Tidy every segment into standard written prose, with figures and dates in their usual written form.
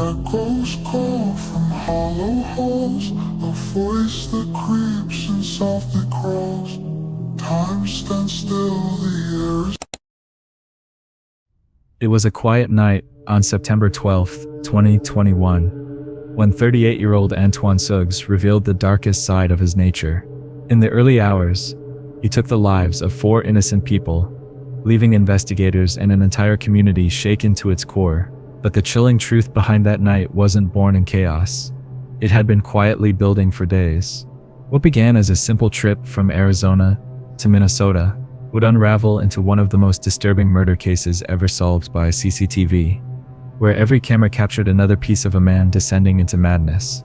Echoes call from hollow halls, a voice that creeps and softly crawls. Time stands still, the air is... It was a quiet night on September 12, 2021, when 38-year-old Antoine Suggs revealed the darkest side of his nature. In the early hours, he took the lives of 4 innocent people, leaving investigators and an entire community shaken to its core. But the chilling truth behind that night wasn't born in chaos. It had been quietly building for days. What began as a simple trip from Arizona to Minnesota would unravel into one of the most disturbing murder cases ever solved by CCTV, where every camera captured another piece of a man descending into madness.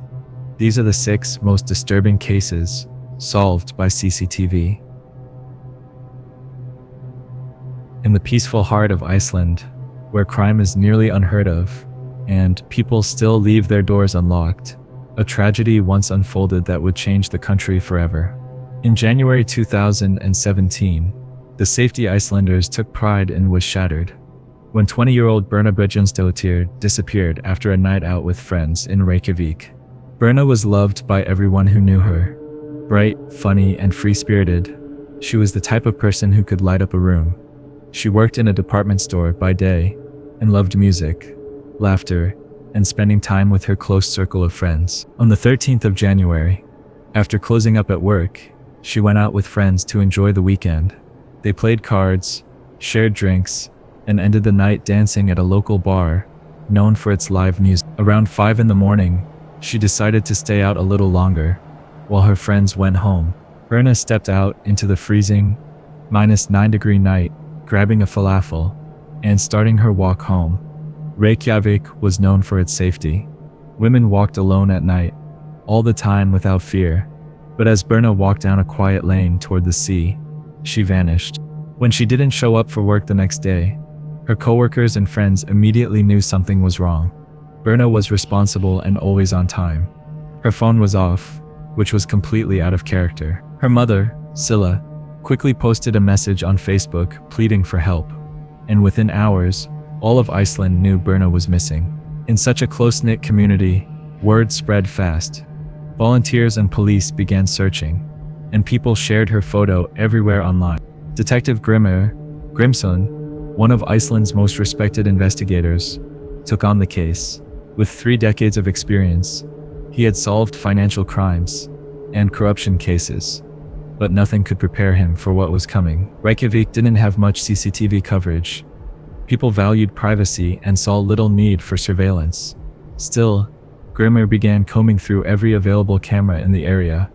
These are the 6 most disturbing cases solved by CCTV. In the peaceful heart of Iceland, where crime is nearly unheard of, and people still leave their doors unlocked, a tragedy once unfolded that would change the country forever. In January 2017, the safety Icelanders took pride in was shattered when 20-year-old Birna disappeared after a night out with friends in Reykjavik. Birna was loved by everyone who knew her. Bright, funny, and free-spirited, she was the type of person who could light up a room. She worked in a department store by day and loved music, laughter, and spending time with her close circle of friends. On the 13th of January, after closing up at work, she went out with friends to enjoy the weekend. They played cards, shared drinks, and ended the night dancing at a local bar known for its live music. Around 5 in the morning, she decided to stay out a little longer while her friends went home. Birna stepped out into the freezing, -9-degree night, grabbing a falafel and starting her walk home. Reykjavik was known for its safety. Women walked alone at night, all the time without fear. But as Birna walked down a quiet lane toward the sea, she vanished. When she didn't show up for work the next day, her coworkers and friends immediately knew something was wrong. Birna was responsible and always on time. Her phone was off, which was completely out of character. Her mother, Silla, quickly posted a message on Facebook pleading for help. And within hours, all of Iceland knew Birna was missing. In such a close-knit community, word spread fast. Volunteers and police began searching, and people shared her photo everywhere online. Detective Grimson, one of Iceland's most respected investigators, took on the case. With 3 decades of experience, he had solved financial crimes and corruption cases, but nothing could prepare him for what was coming. Reykjavik didn't have much CCTV coverage. People valued privacy and saw little need for surveillance. Still, Grimmer began combing through every available camera in the area.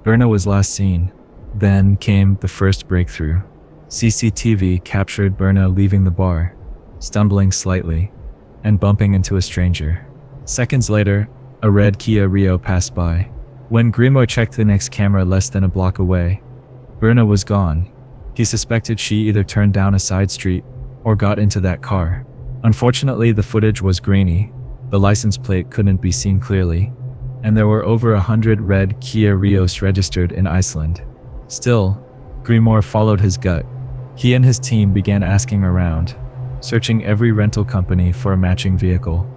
Birna was last seen. Then came the first breakthrough. CCTV captured Birna leaving the bar, stumbling slightly, and bumping into a stranger. Seconds later, a red Kia Rio passed by. When Grimmer checked the next camera less than a block away, Birna was gone. He suspected she either turned down a side street or got into that car. Unfortunately, the footage was grainy, the license plate couldn't be seen clearly, and there were over 100 red Kia Rios registered in Iceland. Still, Grimmer followed his gut. He and his team began asking around, searching every rental company for a matching vehicle.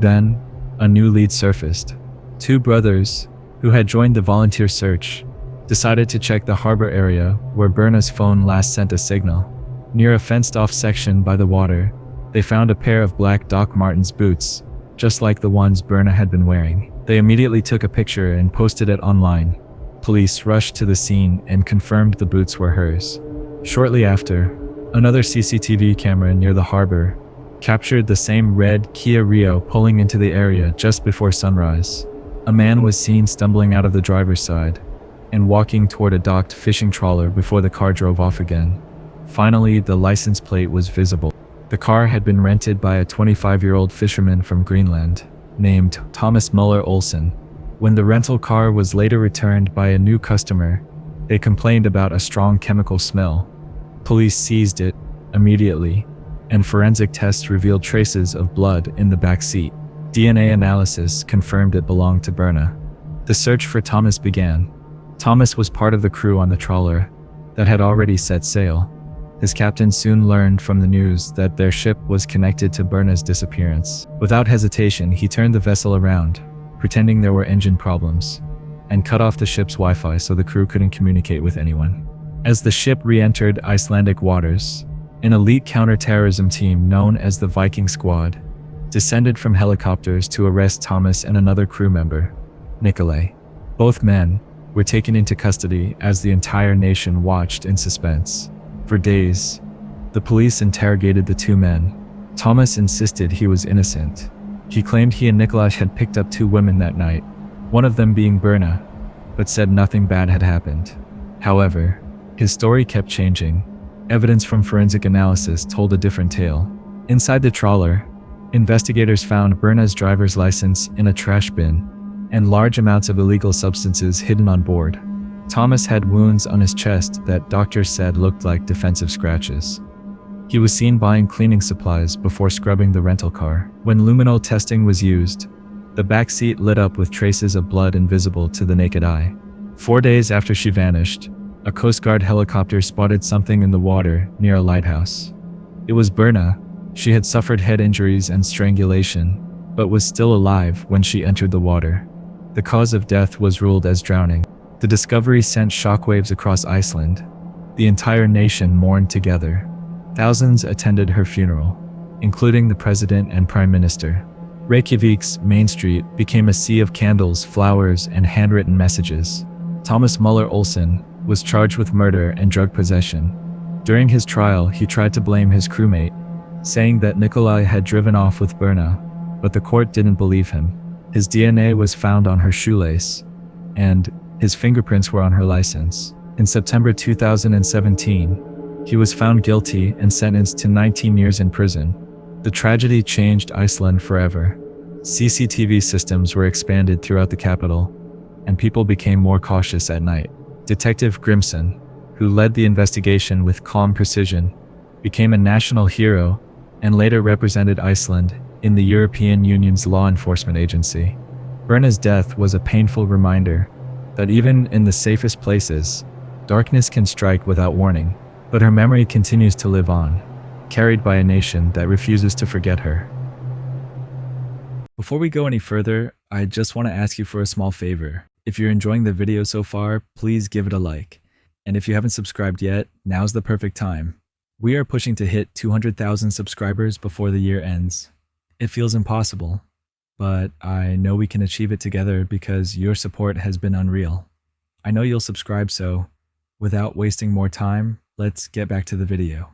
Then, a new lead surfaced. 2 brothers, who had joined the volunteer search, decided to check the harbor area where Birna's phone last sent a signal. Near a fenced-off section by the water, they found a pair of black Doc Martens boots, just like the ones Birna had been wearing. They immediately took a picture and posted it online. Police rushed to the scene and confirmed the boots were hers. Shortly after, another CCTV camera near the harbor captured the same red Kia Rio pulling into the area just before sunrise. A man was seen stumbling out of the driver's side and walking toward a docked fishing trawler before the car drove off again. Finally, the license plate was visible. The car had been rented by a 25-year-old fisherman from Greenland named Thomas Muller Olsen. When the rental car was later returned by a new customer, they complained about a strong chemical smell. Police seized it immediately, and forensic tests revealed traces of blood in the back seat. DNA analysis confirmed it belonged to Birna. The search for Thomas began. Thomas was part of the crew on the trawler that had already set sail. His captain soon learned from the news that their ship was connected to Birna's disappearance. Without hesitation, he turned the vessel around, pretending there were engine problems, and cut off the ship's Wi-Fi so the crew couldn't communicate with anyone. As the ship re-entered Icelandic waters, an elite counter-terrorism team known as the Viking Squad descended from helicopters to arrest Thomas and another crew member, Nikolai. Both men were taken into custody as the entire nation watched in suspense. For days, the police interrogated the two men. Thomas insisted he was innocent. He claimed he and Nikolai had picked up two women that night, one of them being Birna, but said nothing bad had happened. However, his story kept changing. Evidence from forensic analysis told a different tale. Inside the trawler, investigators found Birna's driver's license in a trash bin and large amounts of illegal substances hidden on board. Thomas had wounds on his chest that doctors said looked like defensive scratches. He was seen buying cleaning supplies before scrubbing the rental car. When luminol testing was used, the back seat lit up with traces of blood invisible to the naked eye. 4 days after she vanished, a Coast Guard helicopter spotted something in the water near a lighthouse. It was Birna. She had suffered head injuries and strangulation, but was still alive when she entered the water. The cause of death was ruled as drowning. The discovery sent shockwaves across Iceland. The entire nation mourned together. Thousands attended her funeral, including the president and prime minister. Reykjavik's Main Street became a sea of candles, flowers, and handwritten messages. Thomas Muller Olsen was charged with murder and drug possession. During his trial, he tried to blame his crewmate, saying that Nikolai had driven off with Birna, but the court didn't believe him. His DNA was found on her shoelace, and his fingerprints were on her license. In September 2017, he was found guilty and sentenced to 19 years in prison. The tragedy changed Iceland forever. CCTV systems were expanded throughout the capital, and people became more cautious at night. Detective Grimson, who led the investigation with calm precision, became a national hero and later represented Iceland in the European Union's law enforcement agency. Birna's death was a painful reminder that even in the safest places, darkness can strike without warning. But her memory continues to live on, carried by a nation that refuses to forget her. Before we go any further, I just want to ask you for a small favor. If you're enjoying the video so far, please give it a like. And if you haven't subscribed yet, now's the perfect time. We are pushing to hit 200,000 subscribers before the year ends. It feels impossible, but I know we can achieve it together because your support has been unreal. I know you'll subscribe, so without wasting more time, let's get back to the video.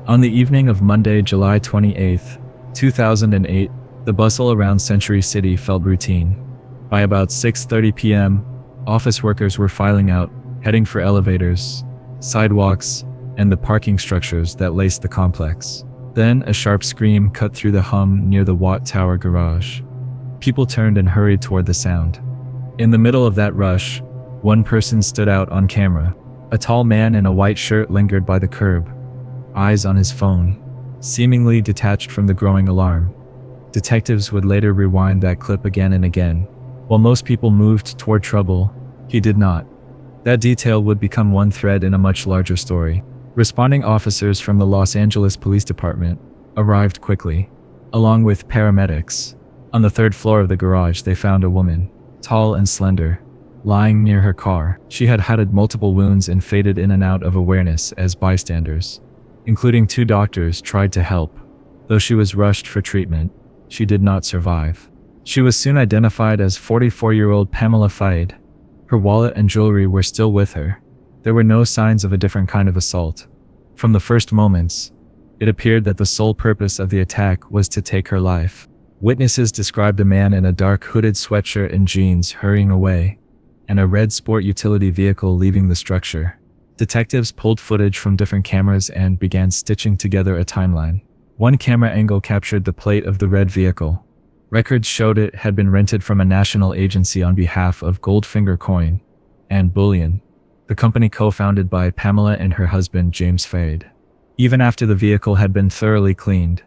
On the evening of Monday, July 28th, 2008, the bustle around Century City felt routine. By about 6:30 p.m., office workers were filing out, heading for elevators, sidewalks, and the parking structures that laced the complex. Then a sharp scream cut through the hum near the Watt Tower garage. People turned and hurried toward the sound. In the middle of that rush, one person stood out on camera. A tall man in a white shirt lingered by the curb, eyes on his phone, seemingly detached from the growing alarm. Detectives would later rewind that clip again and again. While most people moved toward trouble, he did not. That detail would become one thread in a much larger story. Responding officers from the Los Angeles Police Department arrived quickly, along with paramedics. On the third floor of the garage, they found a woman, tall and slender, lying near her car. She had had multiple wounds and faded in and out of awareness as bystanders, including 2 doctors, tried to help. Though she was rushed for treatment, she did not survive. She was soon identified as 44-year-old Pamela Fayed. Her wallet and jewelry were still with her. There were no signs of a different kind of assault. From the first moments, it appeared that the sole purpose of the attack was to take her life. Witnesses described a man in a dark hooded sweatshirt and jeans hurrying away, and a red sport utility vehicle leaving the structure. Detectives pulled footage from different cameras and began stitching together a timeline. One camera angle captured the plate of the red vehicle. Records showed it had been rented from a national agency on behalf of Goldfinger Coin and Bullion, the company co-founded by Pamela and her husband James Fayed. Even after the vehicle had been thoroughly cleaned,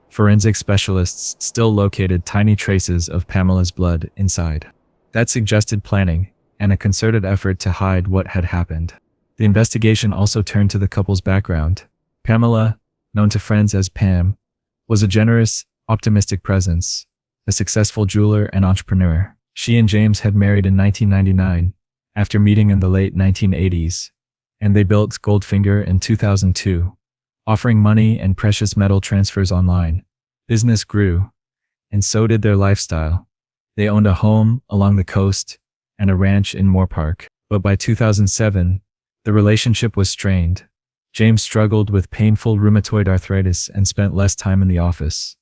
forensic specialists still located tiny traces of Pamela's blood inside. That suggested planning and a concerted effort to hide what had happened. The investigation also turned to the couple's background. Pamela, known to friends as Pam, was a generous, optimistic presence, a successful jeweler and entrepreneur. She and James had married in 1999, after meeting in the late 1980s, and they built Goldfinger in 2002, offering money and precious metal transfers online. Business grew, and so did their lifestyle. They owned a home along the coast and a ranch in Moorpark. But by 2007, the relationship was strained. James struggled with painful rheumatoid arthritis and spent less time in the office.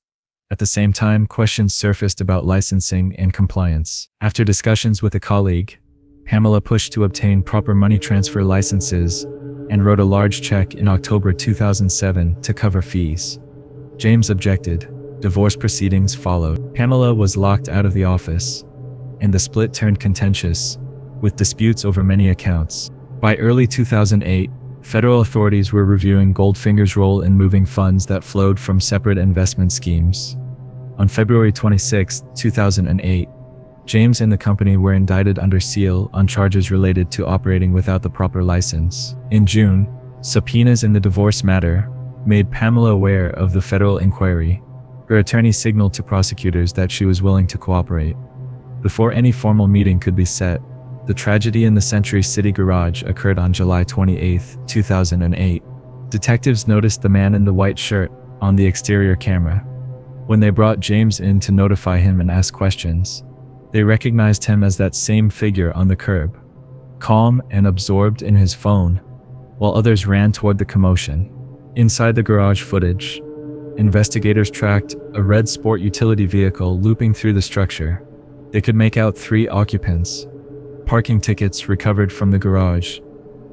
At the same time, questions surfaced about licensing and compliance. After discussions with a colleague, Pamela pushed to obtain proper money transfer licenses and wrote a large check in October 2007 to cover fees. James objected. Divorce proceedings followed. Pamela was locked out of the office, and the split turned contentious, with disputes over many accounts. By early 2008, federal authorities were reviewing Goldfinger's role in moving funds that flowed from separate investment schemes. On February 26, 2008, James and the company were indicted under seal on charges related to operating without the proper license. In June, subpoenas in the divorce matter made Pamela aware of the federal inquiry. Her attorney signaled to prosecutors that she was willing to cooperate. Before any formal meeting could be set, the tragedy in the Century City garage occurred on July 28, 2008. Detectives noticed the man in the white shirt on the exterior camera. When they brought James in to notify him and ask questions, they recognized him as that same figure on the curb, calm and absorbed in his phone, while others ran toward the commotion. Inside the garage footage, investigators tracked a red sport utility vehicle looping through the structure. They could make out 3 occupants. Parking tickets recovered from the garage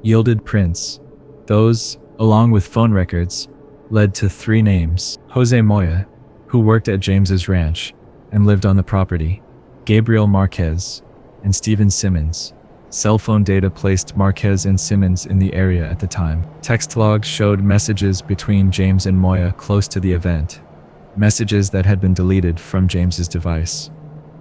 yielded prints. Those, along with phone records, led to 3 names: Jose Moya, who worked at James's ranch and lived on the property, Gabriel Marquez, and Steven Simmons. Cell phone data placed Marquez and Simmons in the area at the time. Text logs showed messages between James and Moya close to the event, messages that had been deleted from James's device,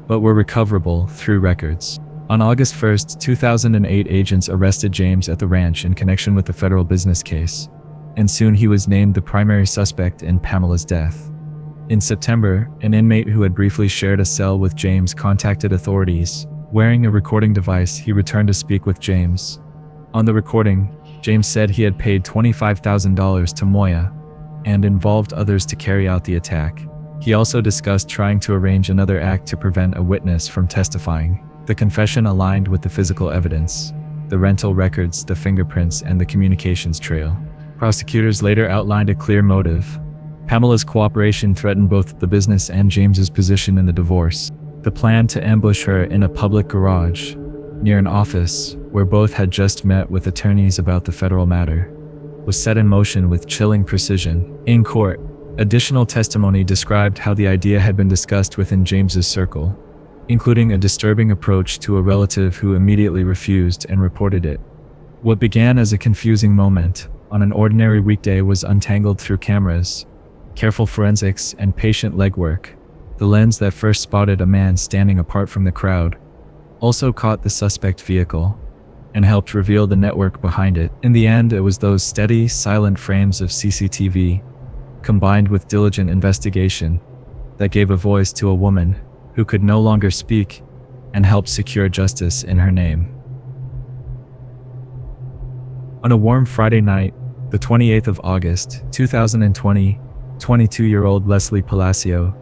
but were recoverable through records. On August 1, 2008, agents arrested James at the ranch in connection with the federal business case, and soon he was named the primary suspect in Pamela's death. In September, an inmate who had briefly shared a cell with James contacted authorities. Wearing a recording device, he returned to speak with James. On the recording, James said he had paid $25,000 to Moya and involved others to carry out the attack. He also discussed trying to arrange another act to prevent a witness from testifying. The confession aligned with the physical evidence, the rental records, the fingerprints, and the communications trail. Prosecutors later outlined a clear motive. Pamela's cooperation threatened both the business and James's position in the divorce. The plan to ambush her in a public garage, near an office where both had just met with attorneys about the federal matter, was set in motion with chilling precision. In court, additional testimony described how the idea had been discussed within James's circle, including a disturbing approach to a relative who immediately refused and reported it. What began as a confusing moment on an ordinary weekday was untangled through cameras, careful forensics, and patient legwork. The lens that first spotted a man standing apart from the crowd also caught the suspect vehicle and helped reveal the network behind it. In the end, it was those steady, silent frames of CCTV, combined with diligent investigation, that gave a voice to a woman who could no longer speak and helped secure justice in her name. On a warm Friday night, the 28th of August, 2020, 22-year-old Leslie Palacio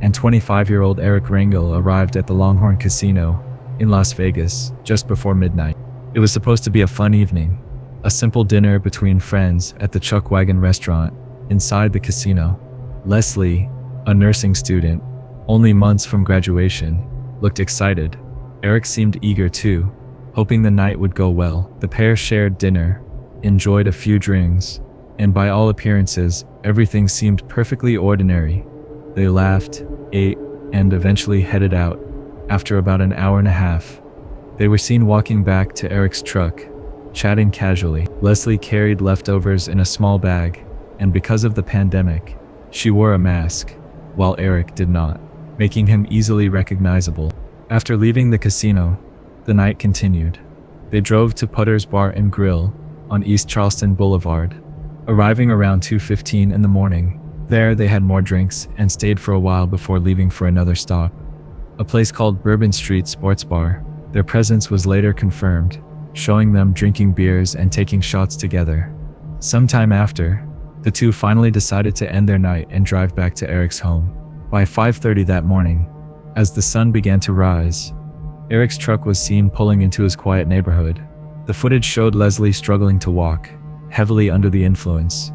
and 25-year-old Eric Rangel arrived at the Longhorn Casino in Las Vegas just before midnight. It was supposed to be a fun evening, a simple dinner between friends at the Chuck Wagon restaurant inside the casino. Leslie, a nursing student, only months from graduation, looked excited. Eric seemed eager too, hoping the night would go well. The pair shared dinner, enjoyed a few drinks, and by all appearances, everything seemed perfectly ordinary. They laughed, ate, and eventually headed out. After about an hour and a half, they were seen walking back to Eric's truck, chatting casually. Leslie carried leftovers in a small bag, and because of the pandemic, she wore a mask, while Eric did not, making him easily recognizable. After leaving the casino, the night continued. They drove to Putter's Bar and Grill on East Charleston Boulevard, arriving around 2:15 in the morning. There, they had more drinks and stayed for a while before leaving for another stop, a place called Bourbon Street Sports Bar. Their presence was later confirmed, showing them drinking beers and taking shots together. Sometime after, the two finally decided to end their night and drive back to Eric's home. By 5:30 that morning, as the sun began to rise, Eric's truck was seen pulling into his quiet neighborhood. The footage showed Leslie struggling to walk, heavily under the influence,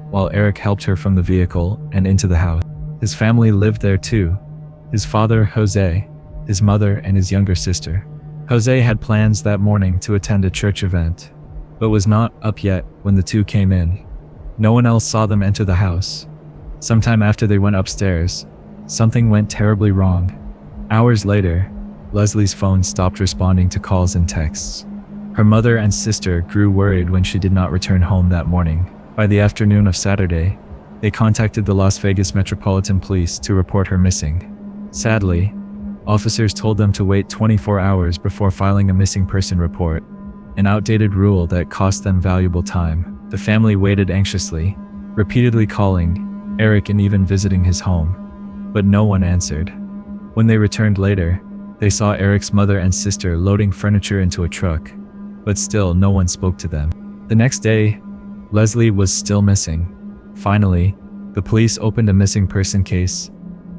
while Eric helped her from the vehicle and into the house. His family lived there too. His father, Jose, his mother, and his younger sister. Jose had plans that morning to attend a church event, but was not up yet when the two came in. No one else saw them enter the house. Sometime after they went upstairs, something went terribly wrong. Hours later, Leslie's phone stopped responding to calls and texts. Her mother and sister grew worried when she did not return home that morning. By the afternoon of Saturday, they contacted the Las Vegas Metropolitan Police to report her missing. Sadly, officers told them to wait 24 hours before filing a missing person report, an outdated rule that cost them valuable time. The family waited anxiously, repeatedly calling Eric and even visiting his home, but no one answered. When they returned later, they saw Eric's mother and sister loading furniture into a truck, but still no one spoke to them. The next day, Leslie was still missing. Finally, the police opened a missing person case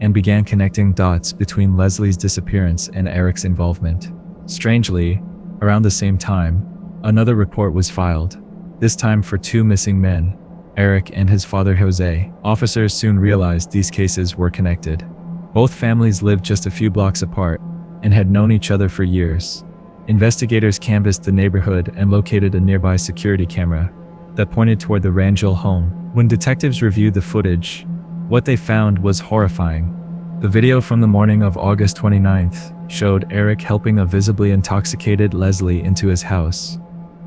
and began connecting dots between Leslie's disappearance and Eric's involvement. Strangely, around the same time, another report was filed, this time for two missing men, Eric and his father Jose. Officers soon realized these cases were connected. Both families lived just a few blocks apart and had known each other for years. Investigators canvassed the neighborhood and located a nearby security camera that pointed toward the Rangel home. When detectives reviewed the footage, what they found was horrifying. The video from the morning of August 29th showed Eric helping a visibly intoxicated Leslie into his house,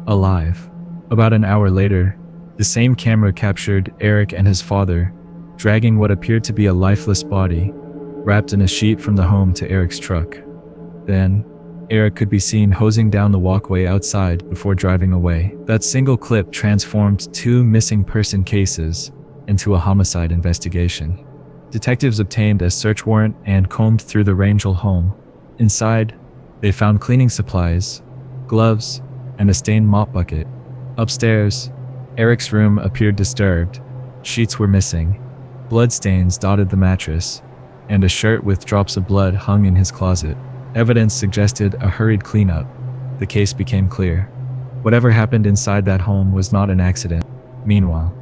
alive. About an hour later, the same camera captured Eric and his father dragging what appeared to be a lifeless body, wrapped in a sheet from the home to Eric's truck. Then, Eric could be seen hosing down the walkway outside before driving away. That single clip transformed two missing person cases into a homicide investigation. Detectives obtained a search warrant and combed through the Rangel home. Inside, they found cleaning supplies, gloves, and a stained mop bucket. Upstairs, Eric's room appeared disturbed. Sheets were missing, bloodstains dotted the mattress, and a shirt with drops of blood hung in his closet. Evidence suggested a hurried cleanup. The case became clear. Whatever happened inside that home was not an accident. Meanwhile,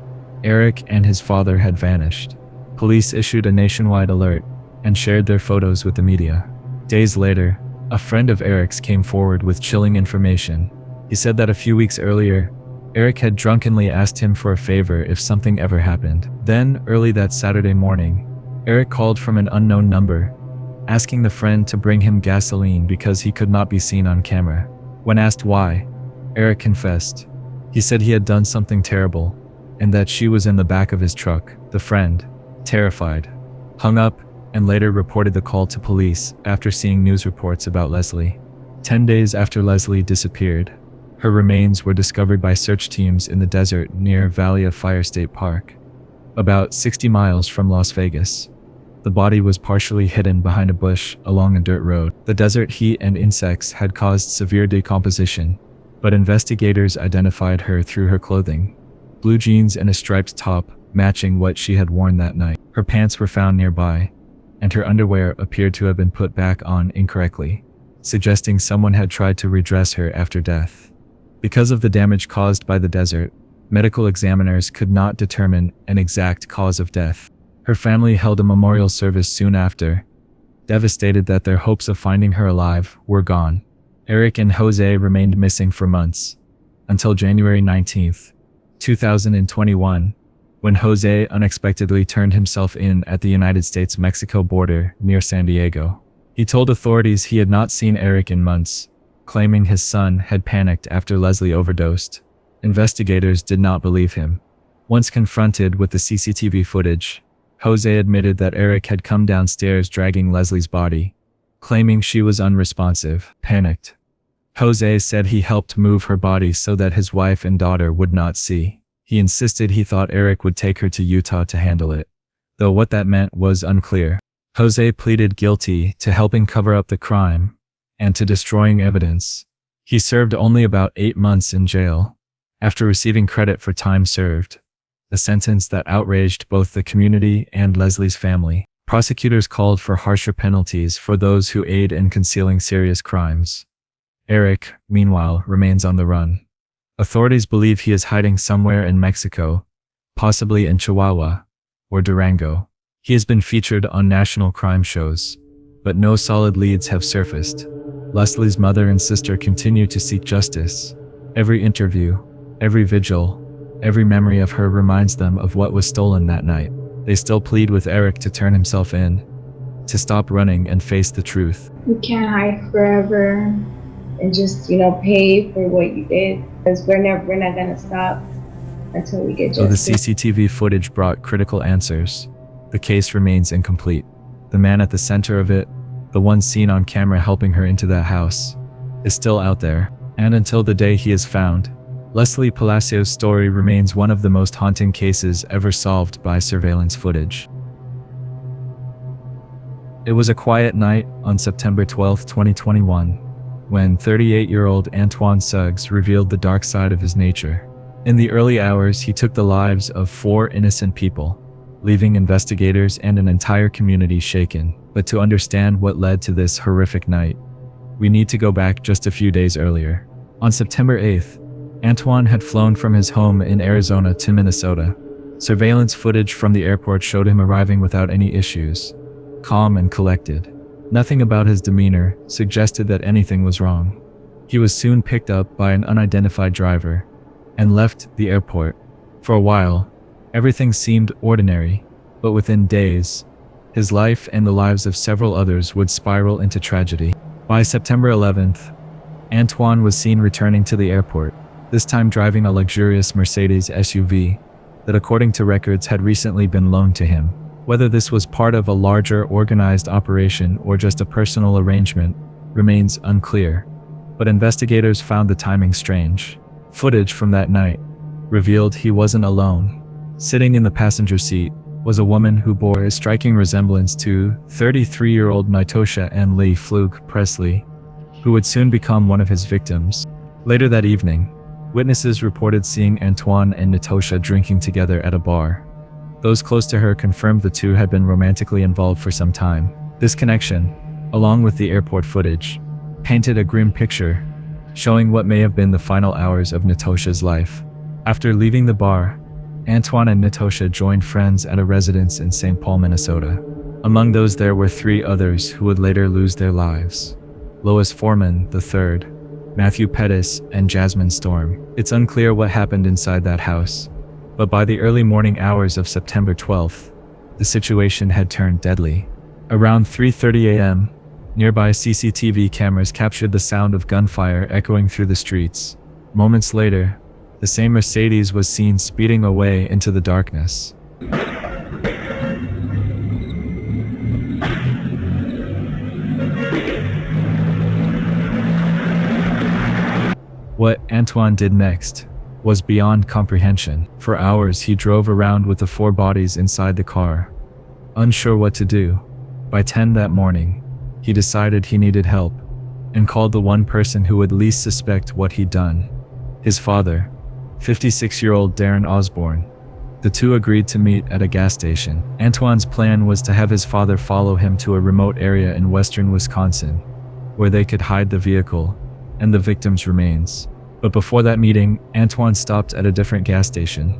Eric and his father had vanished. Police issued a nationwide alert and shared their photos with the media. Days later, a friend of Eric's came forward with chilling information. He said that a few weeks earlier, Eric had drunkenly asked him for a favor if something ever happened. Then, early that Saturday morning, Eric called from an unknown number, asking the friend to bring him gasoline because he could not be seen on camera. When asked why, Eric confessed. He said he had done something terrible, and that she was in the back of his truck. The friend, terrified, hung up and later reported the call to police after seeing news reports about Leslie. 10 days after Leslie disappeared, her remains were discovered by search teams in the desert near Valley of Fire State Park, about 60 miles from Las Vegas. The body was partially hidden behind a bush along a dirt road. The desert heat and insects had caused severe decomposition, but investigators identified her through her clothing, blue jeans and a striped top matching what she had worn that night. Her pants were found nearby, and her underwear appeared to have been put back on incorrectly, suggesting someone had tried to redress her after death. Because of the damage caused by the desert, medical examiners could not determine an exact cause of death. Her family held a memorial service soon after, devastated that their hopes of finding her alive were gone. Eric and Jose remained missing for months, until January 19, 2021, when Jose unexpectedly turned himself in at the United States-Mexico border near San Diego. He told authorities he had not seen Eric in months, claiming his son had panicked after Leslie overdosed. Investigators did not believe him. Once confronted with the CCTV footage, Jose admitted that Eric had come downstairs dragging Leslie's body, claiming she was unresponsive. Panicked, Jose said he helped move her body so that his wife and daughter would not see. He insisted he thought Eric would take her to Utah to handle it, though what that meant was unclear. Jose pleaded guilty to helping cover up the crime and to destroying evidence. He served only about 8 months in jail, after receiving credit for time served, a sentence that outraged both the community and Leslie's family. Prosecutors called for harsher penalties for those who aid in concealing serious crimes. Eric, meanwhile, remains on the run. Authorities believe he is hiding somewhere in Mexico, possibly in Chihuahua or Durango. He has been featured on national crime shows, but no solid leads have surfaced. Leslie's mother and sister continue to seek justice. Every interview, every vigil, every memory of her reminds them of what was stolen that night. They still plead with Eric to turn himself in, to stop running and face the truth. You can't hide forever and just, pay for what you did, because we're not gonna stop until we get justice. Though the CCTV footage brought critical answers, the case remains incomplete. The man at the center of it, the one seen on camera helping her into that house, is still out there, and until the day he is found, Leslie Palacios' story remains one of the most haunting cases ever solved by surveillance footage. It was a quiet night on September 12, 2021, when 38-year-old Antoine Suggs revealed the dark side of his nature. In the early hours, he took the lives of 4 innocent people, leaving investigators and an entire community shaken. But to understand what led to this horrific night, we need to go back just a few days earlier. On September 8th, Antoine had flown from his home in Arizona to Minnesota. Surveillance footage from the airport showed him arriving without any issues, calm and collected. Nothing about his demeanor suggested that anything was wrong. He was soon picked up by an unidentified driver and left the airport. For a while, everything seemed ordinary, but within days, his life and the lives of several others would spiral into tragedy. By September 11th, Antoine was seen returning to the airport, this time driving a luxurious Mercedes SUV that, according to records, had recently been loaned to him. Whether this was part of a larger organized operation or just a personal arrangement remains unclear, but investigators found the timing strange. Footage from that night revealed he wasn't alone. Sitting in the passenger seat was a woman who bore a striking resemblance to 33-year-old Nitosha Ann Lee Flug Presley, who would soon become one of his victims. Later that evening, witnesses reported seeing Antoine and Nitosha drinking together at a bar. Those close to her confirmed the two had been romantically involved for some time. This connection, along with the airport footage, painted a grim picture, showing what may have been the final hours of Nitosha's life. After leaving the bar, Antoine and Nitosha joined friends at a residence in St. Paul, Minnesota. Among those there were 3 others who would later lose their lives: Lois Foreman III, Matthew Pettis, and Jasmine Storm. It's unclear what happened inside that house, but by the early morning hours of September 12th, the situation had turned deadly. Around 3:30 a.m., nearby CCTV cameras captured the sound of gunfire echoing through the streets. Moments later, the same Mercedes was seen speeding away into the darkness. What Antoine did next was beyond comprehension. For hours he drove around with the 4 bodies inside the car, unsure what to do. By 10 that morning, he decided he needed help and called the one person who would least suspect what he'd done: his father, 56-year-old Darren Osborne. The two agreed to meet at a gas station. Antoine's plan was to have his father follow him to a remote area in western Wisconsin, where they could hide the vehicle and the victim's remains. But before that meeting, Antoine stopped at a different gas station,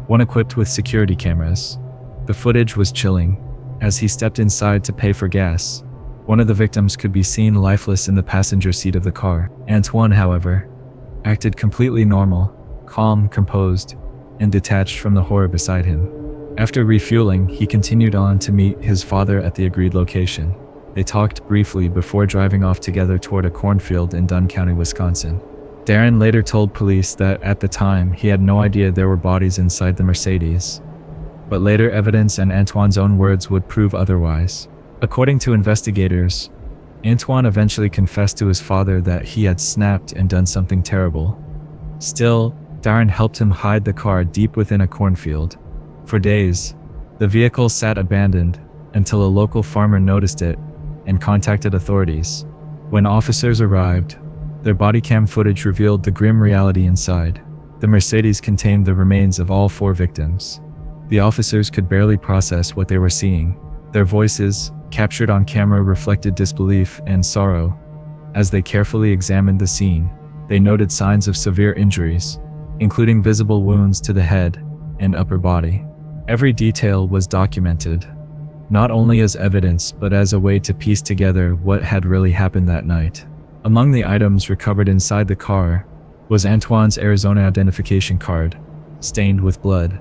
one equipped with security cameras. The footage was chilling. As he stepped inside to pay for gas, one of the victims could be seen lifeless in the passenger seat of the car. Antoine, however, acted completely normal, calm, composed, and detached from the horror beside him. After refueling, he continued on to meet his father at the agreed location. They talked briefly before driving off together toward a cornfield in Dunn County, Wisconsin. Darren later told police that at the time he had no idea there were bodies inside the Mercedes, but later evidence and Antoine's own words would prove otherwise. According to investigators, Antoine eventually confessed to his father that he had snapped and done something terrible. Still, Darren helped him hide the car deep within a cornfield. For days, the vehicle sat abandoned until a local farmer noticed it and contacted authorities. When officers arrived, their body cam footage revealed the grim reality inside. The Mercedes contained the remains of all 4 victims. The officers could barely process what they were seeing. Their voices, captured on camera, reflected disbelief and sorrow. As they carefully examined the scene, they noted signs of severe injuries, including visible wounds to the head and upper body. Every detail was documented, not only as evidence but as a way to piece together what had really happened that night. Among the items recovered inside the car was Antoine's Arizona identification card, stained with blood.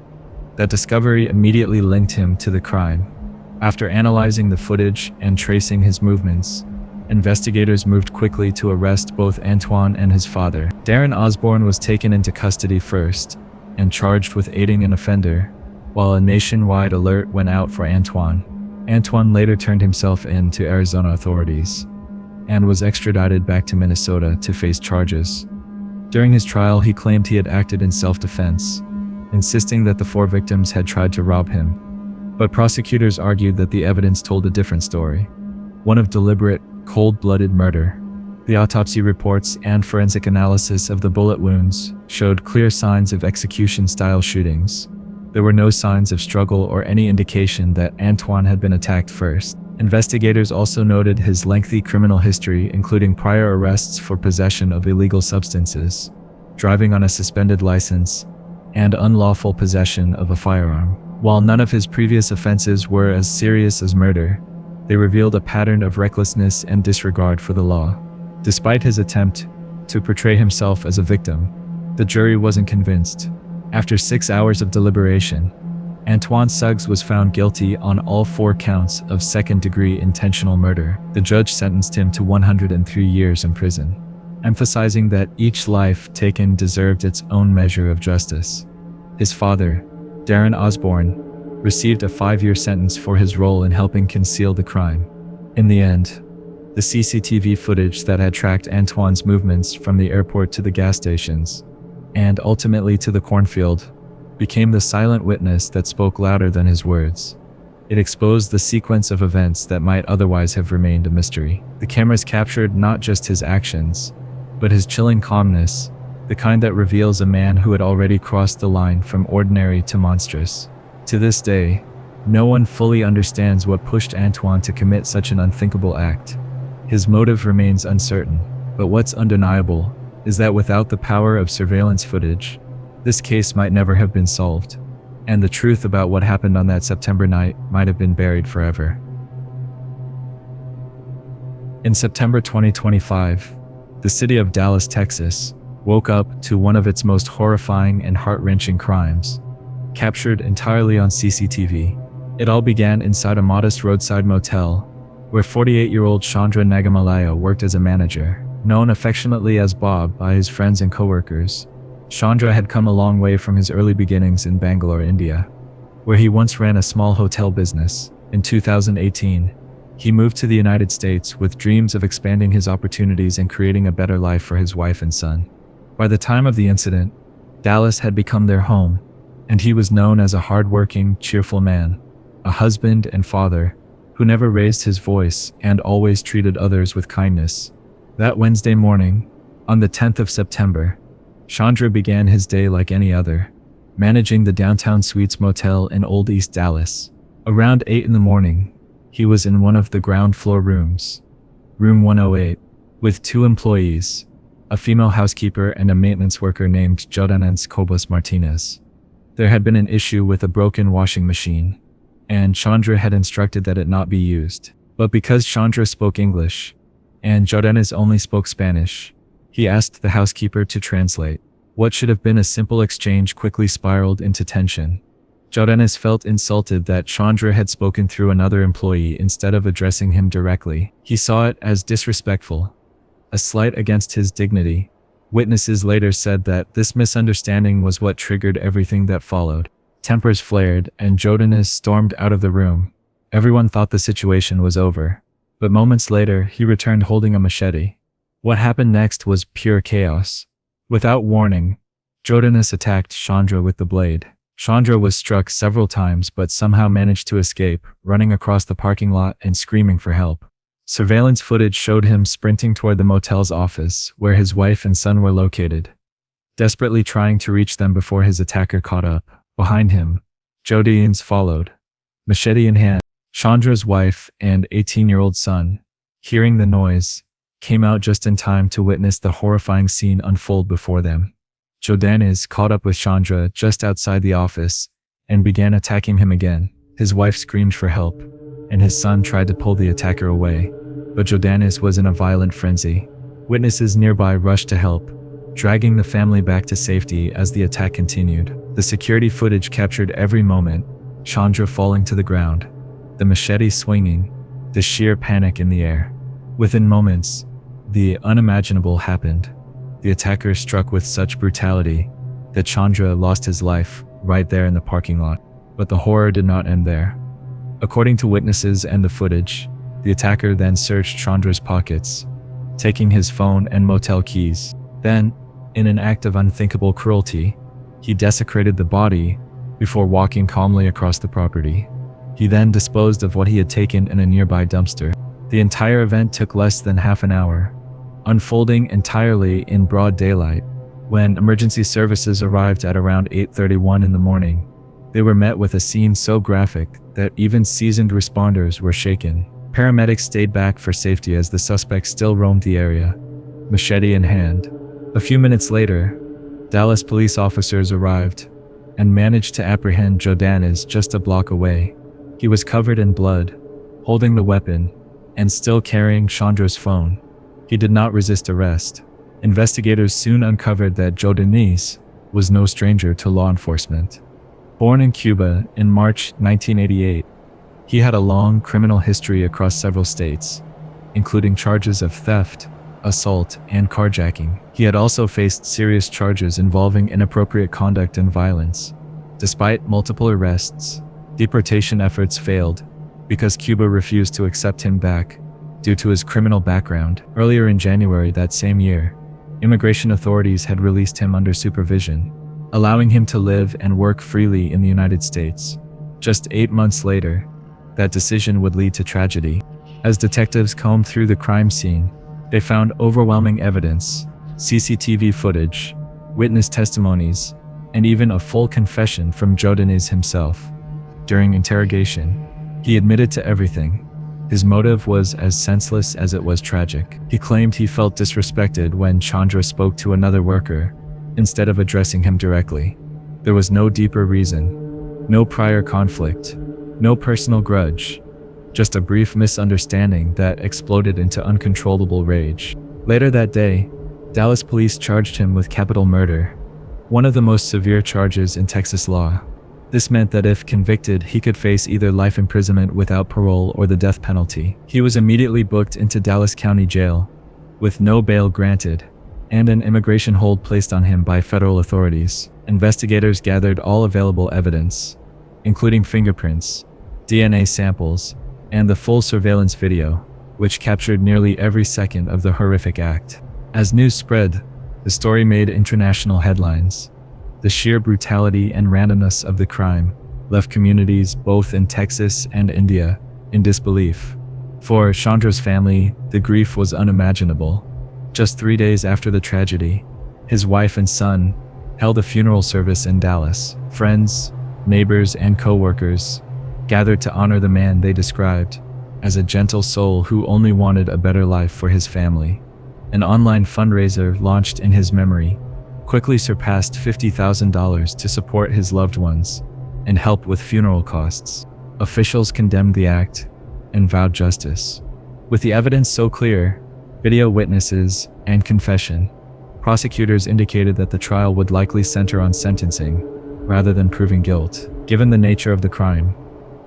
That discovery immediately linked him to the crime. After analyzing the footage and tracing his movements, investigators moved quickly to arrest both Antoine and his father. Darren Osborne was taken into custody first and charged with aiding an offender, while a nationwide alert went out for Antoine. Antoine later turned himself in to Arizona authorities and was extradited back to Minnesota to face charges. During his trial, he claimed he had acted in self-defense, insisting that the 4 victims had tried to rob him. But prosecutors argued that the evidence told a different story, one of deliberate, cold-blooded murder. The autopsy reports and forensic analysis of the bullet wounds showed clear signs of execution-style shootings. There were no signs of struggle or any indication that Antoine had been attacked first. Investigators also noted his lengthy criminal history, including prior arrests for possession of illegal substances, driving on a suspended license, and unlawful possession of a firearm. While none of his previous offenses were as serious as murder, they revealed a pattern of recklessness and disregard for the law. Despite his attempt to portray himself as a victim, the jury wasn't convinced. After 6 hours of deliberation, Antoine Suggs was found guilty on all 4 counts of second-degree intentional murder. The judge sentenced him to 103 years in prison, emphasizing that each life taken deserved its own measure of justice. His father, Darren Osborne, received a 5-year sentence for his role in helping conceal the crime. In the end, the CCTV footage that had tracked Antoine's movements from the airport to the gas stations, and ultimately to the cornfield, became the silent witness that spoke louder than his words. It exposed the sequence of events that might otherwise have remained a mystery. The cameras captured not just his actions, but his chilling calmness, the kind that reveals a man who had already crossed the line from ordinary to monstrous. To this day, no one fully understands what pushed Antoine to commit such an unthinkable act. His motive remains uncertain, but what's undeniable is that without the power of surveillance footage, this case might never have been solved, and the truth about what happened on that September night might have been buried forever. In September 2025, the city of Dallas, Texas, woke up to one of its most horrifying and heart-wrenching crimes, captured entirely on CCTV. It all began inside a modest roadside motel, where 48-year-old Shandra Nagamalaya worked as a manager. Known affectionately as Bob by his friends and coworkers, Shandra had come a long way from his early beginnings in Bangalore, India, where he once ran a small hotel business. In 2018, he moved to the United States with dreams of expanding his opportunities and creating a better life for his wife and son. By the time of the incident, Dallas had become their home, and he was known as a hard-working, cheerful man, a husband and father who never raised his voice and always treated others with kindness. That Wednesday morning, on the 10th of September, Shandra began his day like any other, managing the Downtown Suites Motel in Old East Dallas. Around 8 in the morning, he was in one of the ground floor rooms, room 108, with 2 employees, a female housekeeper and a maintenance worker named Jodanans Cobos Martinez. There had been an issue with a broken washing machine, and Shandra had instructed that it not be used. But because Shandra spoke English, and Jodanes only spoke Spanish, he asked the housekeeper to translate. What should have been a simple exchange quickly spiraled into tension. Jodanes felt insulted that Shandra had spoken through another employee instead of addressing him directly. He saw it as disrespectful, a slight against his dignity. Witnesses later said that this misunderstanding was what triggered everything that followed. Tempers flared, and Jodanes stormed out of the room. Everyone thought the situation was over, But moments later, he returned holding a machete. What happened next was pure chaos. Without warning, Jordanis attacked Shandra with the blade. Shandra was struck several times but somehow managed to escape, running across the parking lot and screaming for help. Surveillance footage showed him sprinting toward the motel's office, where his wife and son were located, desperately trying to reach them before his attacker caught up. Behind him, Jordanis followed, machete in hand. Chandra's wife and 18-year-old son, hearing the noise, came out just in time to witness the horrifying scene unfold before them. Jordanis caught up with Shandra just outside the office and began attacking him again. His wife screamed for help, and his son tried to pull the attacker away, but Jordanis was in a violent frenzy. Witnesses nearby rushed to help, dragging the family back to safety as the attack continued. The security footage captured every moment, Shandra falling to the ground, the machete swinging, the sheer panic in the air. Within moments, the unimaginable happened. The attacker struck with such brutality that Shandra lost his life right there in the parking lot. But the horror did not end there. According to witnesses and the footage, the attacker then searched Chandra's pockets, taking his phone and motel keys. Then, in an act of unthinkable cruelty, he desecrated the body before walking calmly across the property. He then disposed of what he had taken in a nearby dumpster. The entire event took less than half an hour, unfolding entirely in broad daylight. When emergency services arrived at around 8:31 in the morning, they were met with a scene so graphic that even seasoned responders were shaken. Paramedics stayed back for safety as the suspect still roamed the area, machete in hand. A few minutes later, Dallas police officers arrived and managed to apprehend Jordanis just a block away. He was covered in blood, holding the weapon, and still carrying Chandra's phone. He did not resist arrest. Investigators soon uncovered that Jordanis was no stranger to law enforcement. Born in Cuba in March 1988, he had a long criminal history across several states, including charges of theft, assault, and carjacking. He had also faced serious charges involving inappropriate conduct and violence. Despite multiple arrests, deportation efforts failed because Cuba refused to accept him back due to his criminal background. Earlier in January that same year, immigration authorities had released him under supervision, allowing him to live and work freely in the United States. Just 8 months later, that decision would lead to tragedy. As detectives combed through the crime scene, they found overwhelming evidence, CCTV footage, witness testimonies, and even a full confession from Jordanis himself. During interrogation, he admitted to everything. His motive was as senseless as it was tragic. He claimed he felt disrespected when Shandra spoke to another worker, instead of addressing him directly. There was no deeper reason, no prior conflict, no personal grudge, just a brief misunderstanding that exploded into uncontrollable rage. Later that day, Dallas police charged him with capital murder, one of the most severe charges in Texas law. This meant that if convicted, he could face either life imprisonment without parole or the death penalty. He was immediately booked into Dallas County Jail, with no bail granted, and an immigration hold placed on him by federal authorities. Investigators gathered all available evidence, including fingerprints, DNA samples, and the full surveillance video, which captured nearly every second of the horrific act. As news spread, the story made international headlines. The sheer brutality and randomness of the crime left communities both in Texas and India in disbelief. For Chandra's family, the grief was unimaginable. Just 3 days after the tragedy, his wife and son held a funeral service in Dallas. Friends, neighbors, and co-workers gathered to honor the man they described as a gentle soul who only wanted a better life for his family. An online fundraiser launched in his memory quickly surpassed $50,000 to support his loved ones and help with funeral costs. Officials condemned the act and vowed justice. With the evidence so clear, video witnesses, and confession, prosecutors indicated that the trial would likely center on sentencing rather than proving guilt. Given the nature of the crime,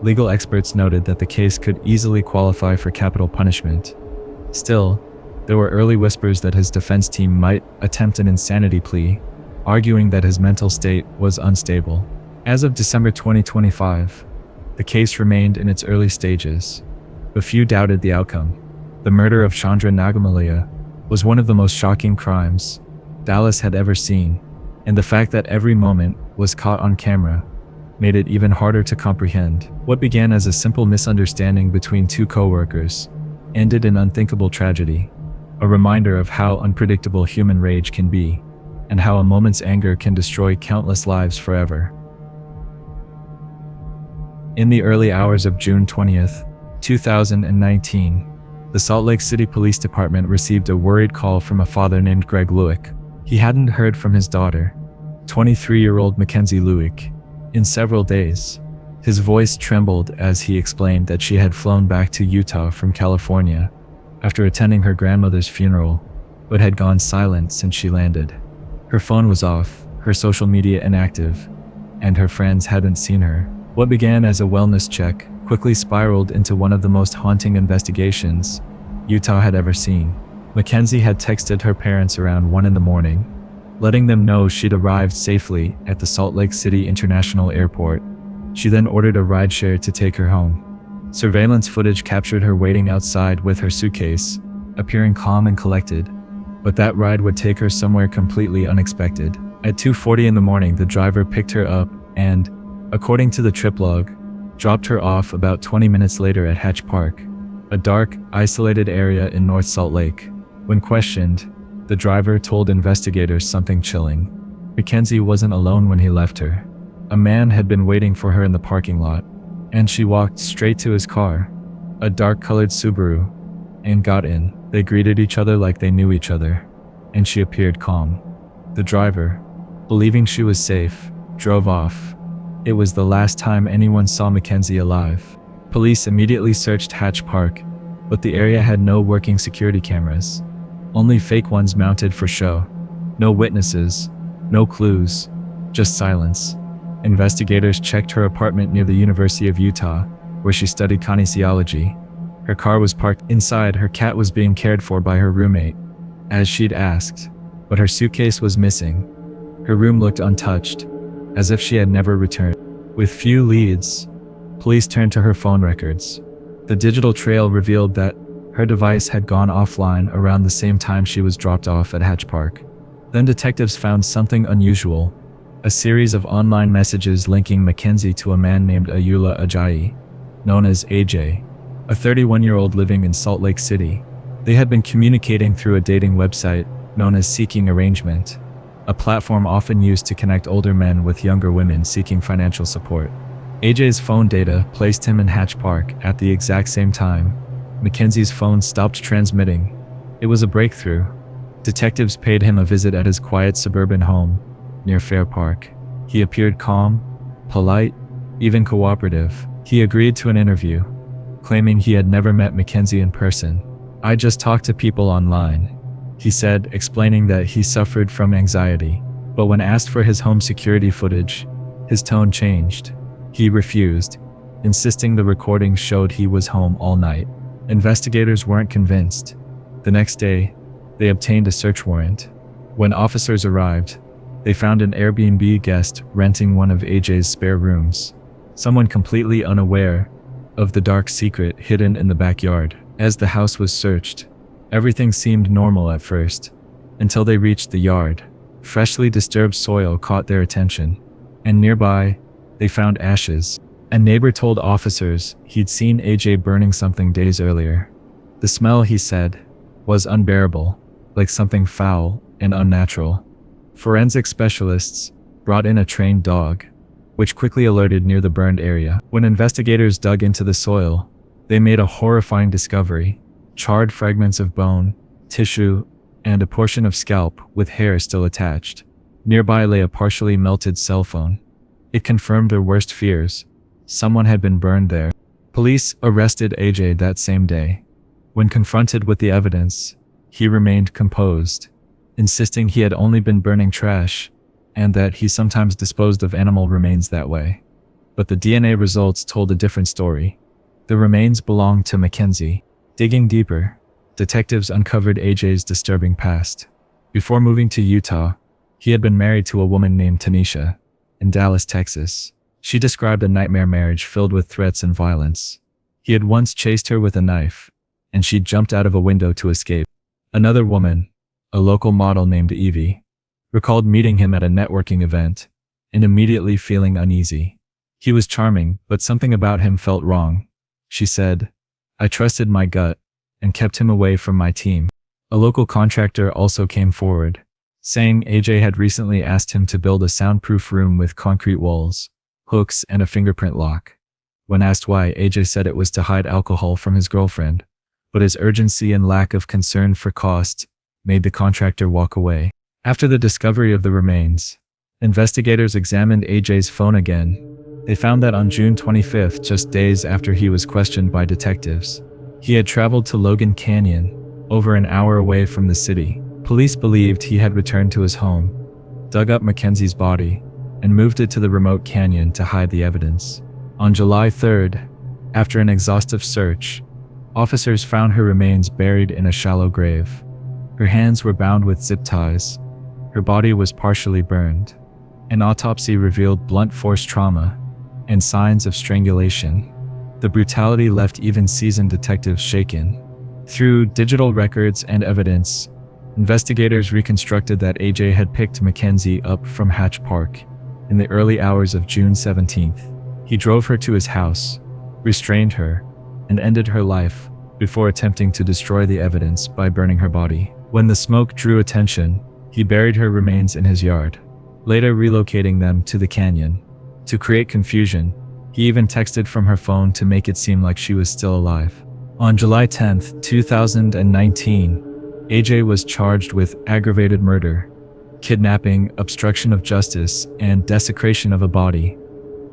legal experts noted that the case could easily qualify for capital punishment. Still, there were early whispers that his defense team might attempt an insanity plea, arguing that his mental state was unstable. As of December 2025, the case remained in its early stages, but few doubted the outcome. The murder of Shandra Nagamalia was one of the most shocking crimes Dallas had ever seen, and the fact that every moment was caught on camera made it even harder to comprehend. What began as a simple misunderstanding between two co-workers ended in unthinkable tragedy, a reminder of how unpredictable human rage can be, and how a moment's anger can destroy countless lives forever. In the early hours of June 20th, 2019, the Salt Lake City Police Department received a worried call from a father named Greg Lewick. He hadn't heard from his daughter, 23-year-old McKenzie Lewick, in several days. His voice trembled as he explained that she had flown back to Utah from California after attending her grandmother's funeral, but had gone silent since she landed. Her phone was off, her social media inactive, and her friends hadn't seen her. What began as a wellness check quickly spiraled into one of the most haunting investigations Utah had ever seen. McKenzie had texted her parents around 1 a.m, letting them know she'd arrived safely at the Salt Lake City International Airport. She then ordered a rideshare to take her home. Surveillance footage captured her waiting outside with her suitcase, appearing calm and collected, but that ride would take her somewhere completely unexpected. At 2:40 a.m, the driver picked her up and, according to the trip log, dropped her off about 20 minutes later at Hatch Park, a dark, isolated area in North Salt Lake. When questioned, the driver told investigators something chilling. McKenzie wasn't alone when he left her. A man had been waiting for her in the parking lot, and she walked straight to his car, a dark-colored Subaru, and got in. They greeted each other like they knew each other, and she appeared calm. The driver, believing she was safe, drove off. It was the last time anyone saw McKenzie alive. Police immediately searched Hatch Park, but the area had no working security cameras, only fake ones mounted for show. No witnesses, no clues, just silence. Investigators checked her apartment near the University of Utah, where she studied kinesiology. Her car was parked inside. Her cat was being cared for by her roommate, as she'd asked, but her suitcase was missing. Her room looked untouched, as if she had never returned. With few leads, police turned to her phone records. The digital trail revealed that her device had gone offline around the same time she was dropped off at Hatch Park. Then detectives found something unusual, a series of online messages linking McKenzie to a man named Ayula Ajayi, known as AJ, a 31-year-old living in Salt Lake City. They had been communicating through a dating website known as Seeking Arrangement, a platform often used to connect older men with younger women seeking financial support. AJ's phone data placed him in Hatch Park at the exact same time. McKenzie's phone stopped transmitting. It was a breakthrough. Detectives paid him a visit at his quiet suburban home near Fair Park. He appeared calm, polite, even cooperative. He agreed to an interview, claiming he had never met McKenzie in person. "I just talked to people online," he said, explaining that he suffered from anxiety. But when asked for his home security footage, his tone changed. He refused, insisting the recording showed he was home all night. Investigators weren't convinced. The next day, they obtained a search warrant. When officers arrived, they found an Airbnb guest renting one of AJ's spare rooms, someone completely unaware of the dark secret hidden in the backyard. As the house was searched, everything seemed normal at first, until they reached the yard. Freshly disturbed soil caught their attention, and nearby, they found ashes. A neighbor told officers he'd seen AJ burning something days earlier. The smell, he said, was unbearable, like something foul and unnatural. Forensic specialists brought in a trained dog, which quickly alerted near the burned area. When investigators dug into the soil, they made a horrifying discovery: charred fragments of bone, tissue, and a portion of scalp with hair still attached. Nearby lay a partially melted cell phone. It confirmed their worst fears. Someone had been burned there. Police arrested AJ that same day. When confronted with the evidence, he remained composed, insisting he had only been burning trash and that he sometimes disposed of animal remains that way. But the DNA results told a different story. The remains belonged to McKenzie. Digging deeper, detectives uncovered AJ's disturbing past. Before moving to Utah, he had been married to a woman named Tanisha in Dallas, Texas. She described a nightmare marriage filled with threats and violence. He had once chased her with a knife, and she jumped out of a window to escape. Another woman, a local model named Evie, recalled meeting him at a networking event and immediately feeling uneasy. He was charming, but something about him felt wrong. She said, "I trusted my gut and kept him away from my team." A local contractor also came forward, saying AJ had recently asked him to build a soundproof room with concrete walls, hooks, and a fingerprint lock. When asked why, AJ said it was to hide alcohol from his girlfriend, but his urgency and lack of concern for cost made the contractor walk away. After the discovery of the remains, investigators examined AJ's phone again. They found that on June 25th, just days after he was questioned by detectives, he had traveled to Logan Canyon, over an hour away from the city. Police believed he had returned to his home, dug up McKenzie's body, and moved it to the remote canyon to hide the evidence. On July 3rd, after an exhaustive search, officers found her remains buried in a shallow grave. Her hands were bound with zip ties. Her body was partially burned. An autopsy revealed blunt force trauma and signs of strangulation. The brutality left even seasoned detectives shaken. Through digital records and evidence, investigators reconstructed that AJ had picked McKenzie up from Hatch Park in the early hours of June 17th. He drove her to his house, restrained her, and ended her life before attempting to destroy the evidence by burning her body. When the smoke drew attention, he buried her remains in his yard, later relocating them to the canyon. To create confusion, he even texted from her phone to make it seem like she was still alive. On July 10th, 2019, AJ was charged with aggravated murder, kidnapping, obstruction of justice, and desecration of a body.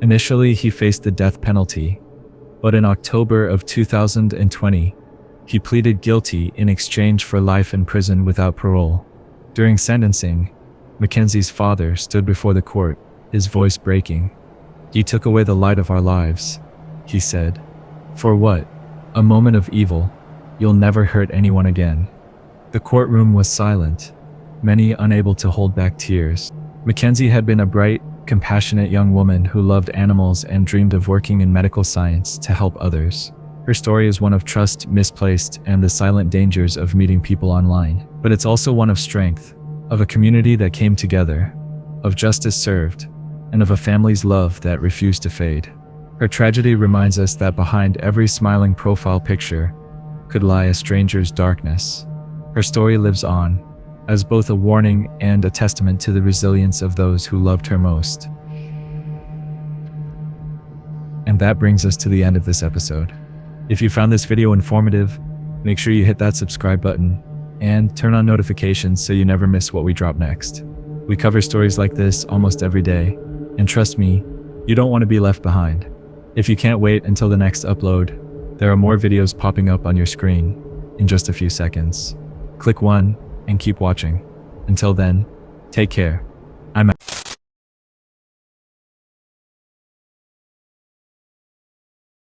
Initially, he faced the death penalty, but in October of 2020, he pleaded guilty in exchange for life in prison without parole. During sentencing, McKenzie's father stood before the court, his voice breaking. "You took away the light of our lives," he said. "For what? A moment of evil. You'll never hurt anyone again." The courtroom was silent, many unable to hold back tears. McKenzie had been a bright, compassionate young woman who loved animals and dreamed of working in medical science to help others. Her story is one of trust misplaced and the silent dangers of meeting people online. But it's also one of strength, of a community that came together, of justice served, and of a family's love that refused to fade. Her tragedy reminds us that behind every smiling profile picture could lie a stranger's darkness. Her story lives on, as both a warning and a testament to the resilience of those who loved her most. And that brings us to the end of this episode. If you found this video informative, make sure you hit that subscribe button and turn on notifications so you never miss what we drop next. We cover stories like this almost every day, and trust me, you don't want to be left behind. If you can't wait until the next upload, there are more videos popping up on your screen in just a few seconds. Click one and keep watching. Until then, take care.